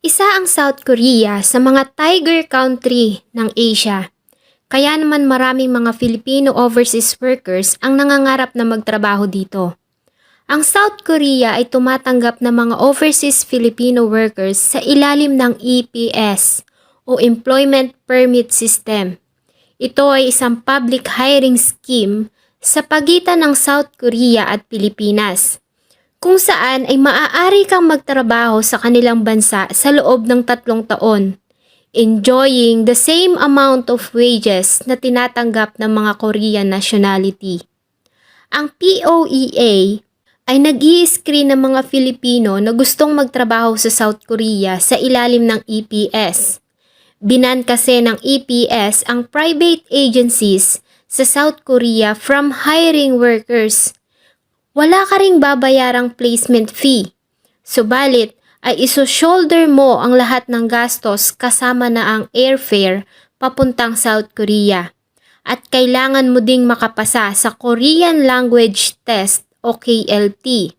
Isa ang South Korea sa mga tiger country ng Asia. Kaya naman maraming mga Filipino overseas workers ang nangangarap na magtrabaho dito. Ang South Korea ay tumatanggap ng mga overseas Filipino workers sa ilalim ng EPS o Employment Permit System. Ito ay isang public hiring scheme sa pagitan ng South Korea at Pilipinas, kung saan ay maaari kang magtrabaho sa kanilang bansa sa loob ng 3 taon, enjoying the same amount of wages na tinatanggap ng mga Korean nationality. Ang POEA ay nag-i-screen ng mga Filipino na gustong magtrabaho sa South Korea sa ilalim ng EPS. Binan kasi ng EPS ang private agencies sa South Korea from hiring workers. Wala ka ring babayarang placement fee. Subalit ay iso-shoulder mo ang lahat ng gastos kasama na ang airfare papuntang South Korea. At kailangan mo ding makapasa sa Korean Language Test o KLT.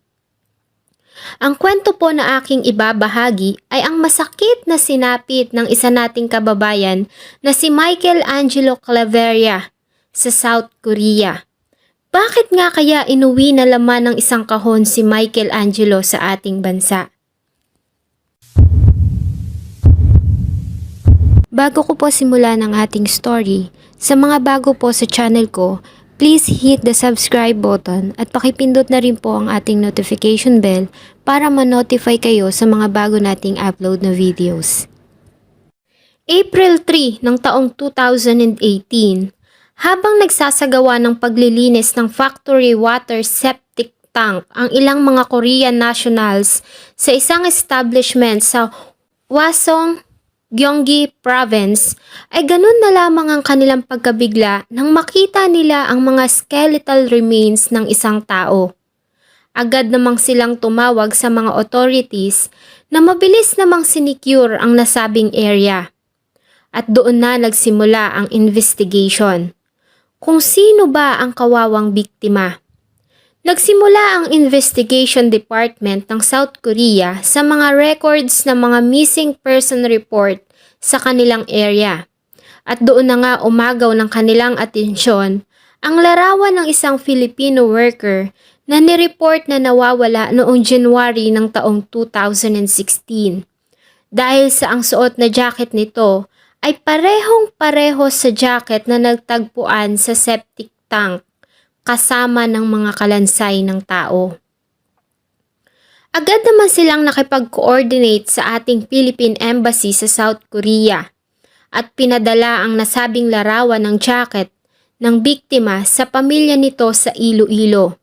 Ang kwento po na aking ibabahagi ay ang masakit na sinapit ng isa nating kababayan na si Michael Angelo Claveria sa South Korea. Bakit nga kaya inuwi na laman ng isang kahon si Michael Angelo sa ating bansa? Bago ko po simulan ang ating story, sa mga bago po sa channel ko, please hit the subscribe button at pakipindot na rin po ang ating notification bell para ma-notify kayo sa mga bago nating upload na videos. April 3 ng taong 2018, habang nagsasagawa ng paglilinis ng factory water septic tank ang ilang mga Korean nationals sa isang establishment sa Hwasong, Gyeonggi Province, ay ganun na lamang ang kanilang pagkabigla nang makita nila ang mga skeletal remains ng isang tao. Agad namang silang tumawag sa mga authorities na mabilis namang sinicure ang nasabing area. At doon na nagsimula ang investigation. Kung sino ba ang kawawang biktima? Nagsimula ang investigation department ng South Korea sa mga records ng mga missing person report sa kanilang area. At doon na nga umagaw ng kanilang atensyon ang larawan ng isang Filipino worker na nireport na nawawala noong January ng taong 2016. Dahil sa ang suot na jacket nito ay parehong-pareho sa jacket na nagtagpuan sa septic tank kasama ng mga kalansay ng tao. Agad naman silang nakipag-coordinate sa ating Philippine Embassy sa South Korea at pinadala ang nasabing larawan ng jacket ng biktima sa pamilya nito sa Iloilo.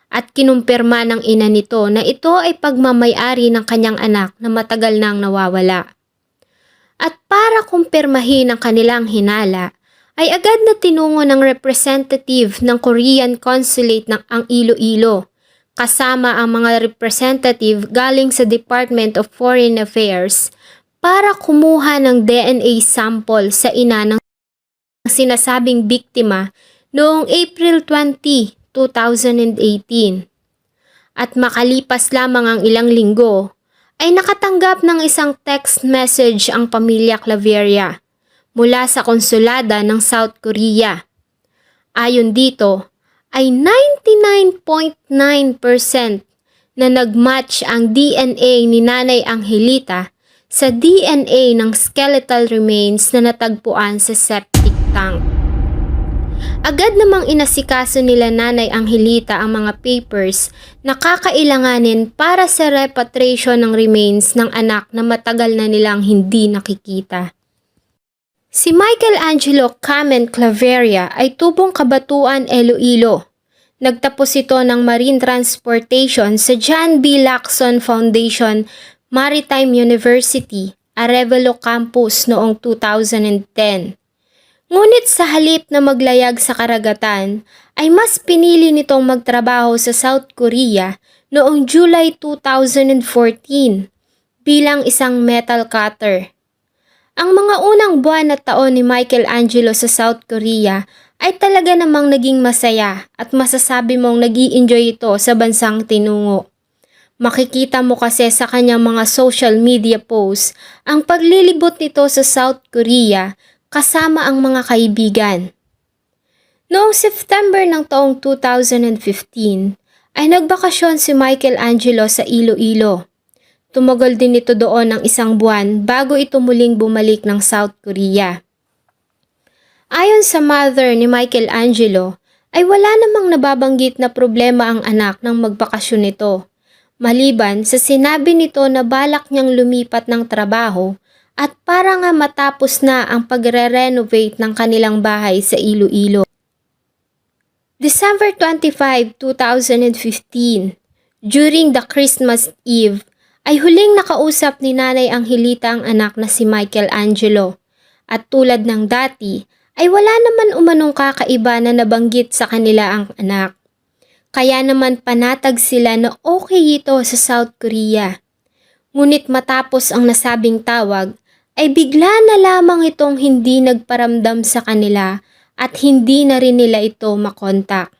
At kinumpirma ng ina nito na ito ay pagmamay-ari ng kanyang anak na matagal nang nawawala. At para kumpirmahin ang kanilang hinala, ay agad na tinungo ng representative ng Korean Consulate ng ang Iloilo, kasama ang mga representative galing sa Department of Foreign Affairs para kumuha ng DNA sample sa ina ng sinasabing biktima noong April 20, 2018. At makalipas lamang ang ilang linggo, ay nakatanggap ng isang text message ang pamilya Claveria mula sa konsulada ng South Korea. Ayon dito, ay 99.9% na nagmatch ang DNA ni Nanay Angelita sa DNA ng skeletal remains na natagpuan sa septic tank. Agad namang inasikaso nila Nanay Angelita ang mga papers na kakailanganin para sa repatriation ng remains ng anak na matagal na nilang hindi nakikita. Si Michael Angelo Camen Claveria ay tubong kabatuan Iloilo. Nagtapos ito ng Marine Transportation sa John B. Lacson Foundation Maritime University, Arevalo Campus noong 2010. Ngunit sa halip na maglayag sa karagatan, ay mas pinili nitong magtrabaho sa South Korea noong July 2014 bilang isang metal cutter. Ang mga unang buwan at taon ni Michael Angelo sa South Korea ay talaga namang naging masaya at masasabi mong nag-i-enjoy ito sa bansang tinungo. Makikita mo kasi sa kanyang mga social media posts ang paglilibot nito sa South Korea kasama ang mga kaibigan. Noong September ng taong 2015 ay nagbakasyon si Michelangelo sa Iloilo. Tumagal din ito doon ng isang buwan bago ito muling bumalik ng South Korea. Ayon sa mother ni Michelangelo, ay wala namang nababanggit na problema ang anak nang magbakasyon nito. Maliban sa sinabi nito na balak niyang lumipat ng trabaho at para nga matapos na ang pagre-renovate ng kanilang bahay sa Iloilo. December 25, 2015, during the Christmas Eve, ay huling nakausap ni Nanay Angelita ang anak na si Michelangelo. At tulad ng dati, ay wala naman umanong kakaiba na nabanggit sa kanila ang anak. Kaya naman panatag sila na okay ito sa South Korea. Ngunit matapos ang nasabing tawag, ay bigla na lamang itong hindi nagparamdam sa kanila at hindi na rin nila ito makontak.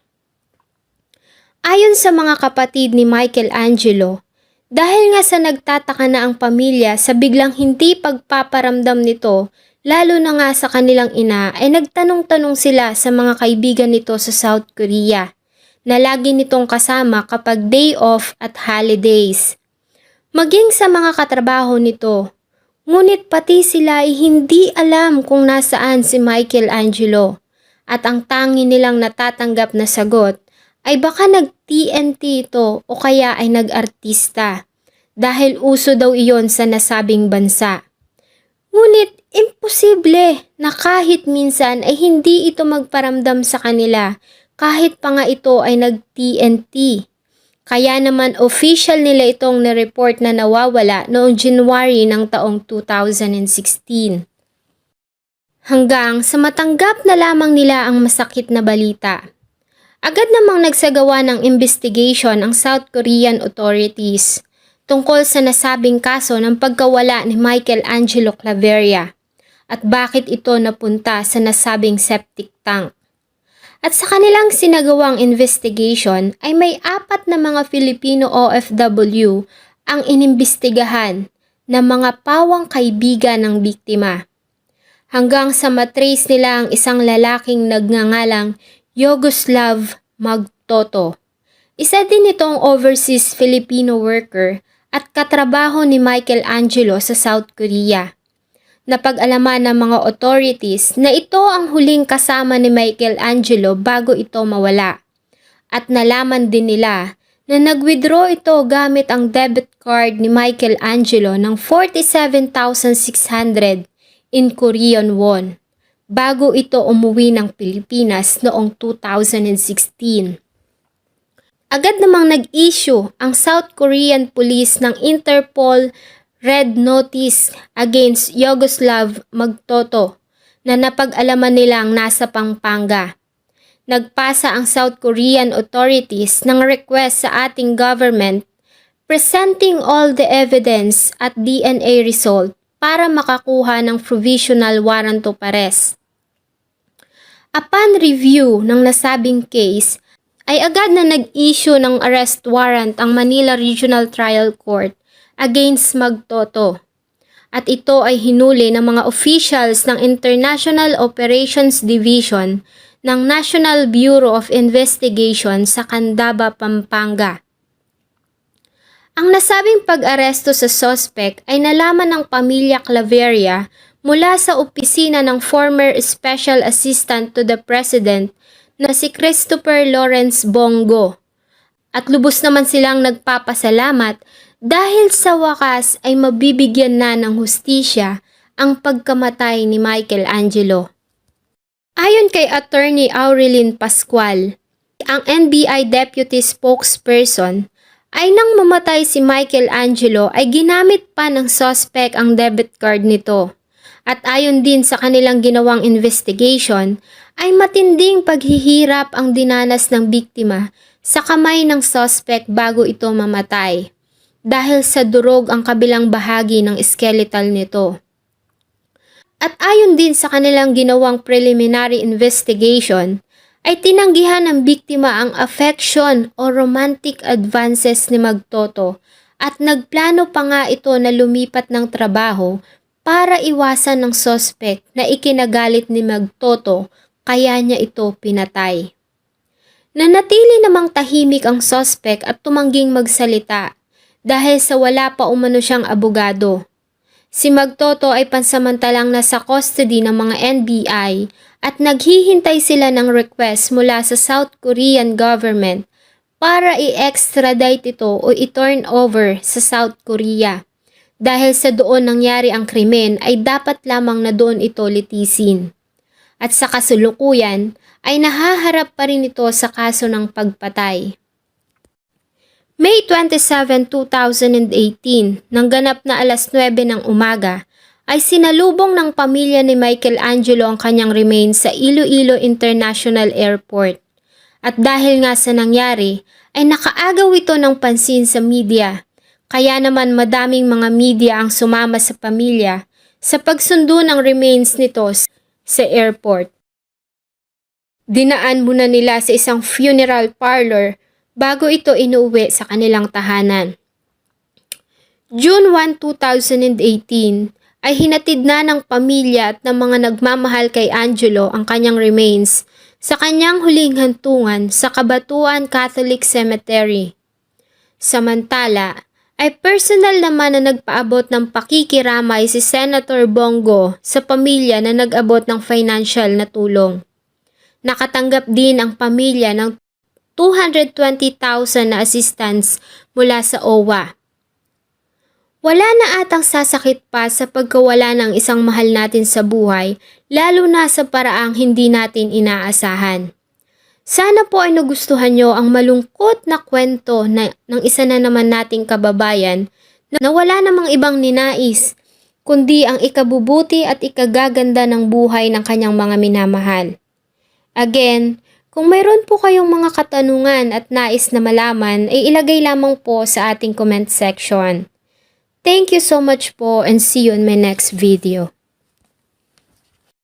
Ayon sa mga kapatid ni Michelangelo, dahil nga sa nagtataka na ang pamilya sa biglang hindi pagpaparamdam nito, lalo na nga sa kanilang ina, ay nagtanong-tanong sila sa mga kaibigan nito sa South Korea na lagi nitong kasama kapag day off at holidays. Maging sa mga katrabaho nito, ngunit pati sila ay hindi alam kung nasaan si Michelangelo at ang tangi nilang natatanggap na sagot ay baka nag-TNT ito o kaya ay nag-artista dahil uso daw iyon sa nasabing bansa. Ngunit imposible na kahit minsan ay hindi ito magparamdam sa kanila kahit pa nga ito ay nag-TNT. Kaya naman official nila itong na-report na nawawala noong January ng taong 2016. Hanggang sa matanggap na lamang nila ang masakit na balita. Agad namang nagsagawa ng investigation ang South Korean authorities tungkol sa nasabing kaso ng pagkawala ni Michelangelo Claveria at bakit ito napunta sa nasabing septic tank. At sa kanilang sinagawang investigation ay may 4 na mga Filipino OFW ang inimbestigahan na mga pawang kaibigan ng biktima. Hanggang sa matrace nila ang isang lalaking nagngangalang Yugoslav Magtoto. Isa din itong overseas Filipino worker at katrabaho ni Michelangelo sa South Korea. Napag-alaman ng mga authorities na ito ang huling kasama ni Michelangelo bago ito mawala. At nalaman din nila na nag-withdraw ito gamit ang debit card ni Michelangelo ng 47,600 in Korean won bago ito umuwi ng Pilipinas noong 2016. Agad namang nag-issue ang South Korean Police ng Interpol Red Notice against Yugoslav Magtoto na napag-alaman nilang nasa Pampanga. Nagpasa ang South Korean authorities ng request sa ating government presenting all the evidence at DNA result para makakuha ng provisional warrant of arrest. Upon review ng nasabing case, ay agad na nag-issue ng arrest warrant ang Manila Regional Trial Court against Magtoto. At ito ay hinuli ng mga officials ng International Operations Division ng National Bureau of Investigation sa Candaba, Pampanga. Ang nasabing pag-aresto sa suspect ay nalaman ng pamilya Claveria mula sa opisina ng former Special Assistant to the President na si Christopher Lawrence Bongo. At lubos naman silang nagpapasalamat dahil sa wakas ay mabibigyan na ng hustisya ang pagkamatay ni Michelangelo. Ayon kay Attorney Aurelien Pascual, ang NBI Deputy Spokesperson, ay nang mamatay si Michelangelo ay ginamit pa ng suspect ang debit card nito. At ayon din sa kanilang ginawang investigation, ay matinding paghihirap ang dinanas ng biktima sa kamay ng suspect bago ito mamatay dahil sa durog ang kabilang bahagi ng skeletal nito. At ayon din sa kanilang ginawang preliminary investigation, ay tinanggihan ng biktima ang affection o romantic advances ni Magtoto at nagplano pa nga ito na lumipat ng trabaho para iwasan ng suspect na ikinagalit ni Magtoto kaya niya ito pinatay. Nanatili namang tahimik ang suspect at tumangging magsalita dahil sa wala pa umano siyang abogado. Si Magtoto ay pansamantalang nasa custody ng mga NBI at naghihintay sila ng request mula sa South Korean government para i-extradite ito o i-turn over sa South Korea. Dahil sa doon nangyari ang krimen ay dapat lamang na doon ito litisin. At sa kasulukuyan ay nahaharap pa rin ito sa kaso ng pagpatay. May 27, 2018, nang ganap na alas 9 ng umaga, ay sinalubong ng pamilya ni Michelangelo ang kanyang remains sa Iloilo International Airport. At dahil nga sa nangyari, ay nakaagaw ito ng pansin sa media. Kaya naman madaming mga media ang sumama sa pamilya sa pagsundo ng remains nito sa airport. Dinaan muna nila sa isang funeral parlor bago ito inuwi sa kanilang tahanan. June 1, 2018 ay hinatid na ng pamilya at ng mga nagmamahal kay Angelo ang kanyang remains sa kanyang huling hantungan sa Kabatuan Catholic Cemetery. Samantala, ay personal naman na nagpaabot ng pakikiramay si Senator Bongo sa pamilya na nag-abot ng financial na tulong. Nakatanggap din ang pamilya ng 220,000 na assistance mula sa OWA. Wala na atang sasakit pa sa pagkawala ng isang mahal natin sa buhay, lalo na sa paraang hindi natin inaasahan. Sana po ay nagustuhan nyo ang malungkot na kwento ng isa na naman nating kababayan na wala namang ibang ninais, kundi ang ikabubuti at ikagaganda ng buhay ng kanyang mga minamahal. Again, kung mayroon po kayong mga katanungan at nais na malaman, ay ilagay lamang po sa ating comment section. Thank you so much po and see you in my next video.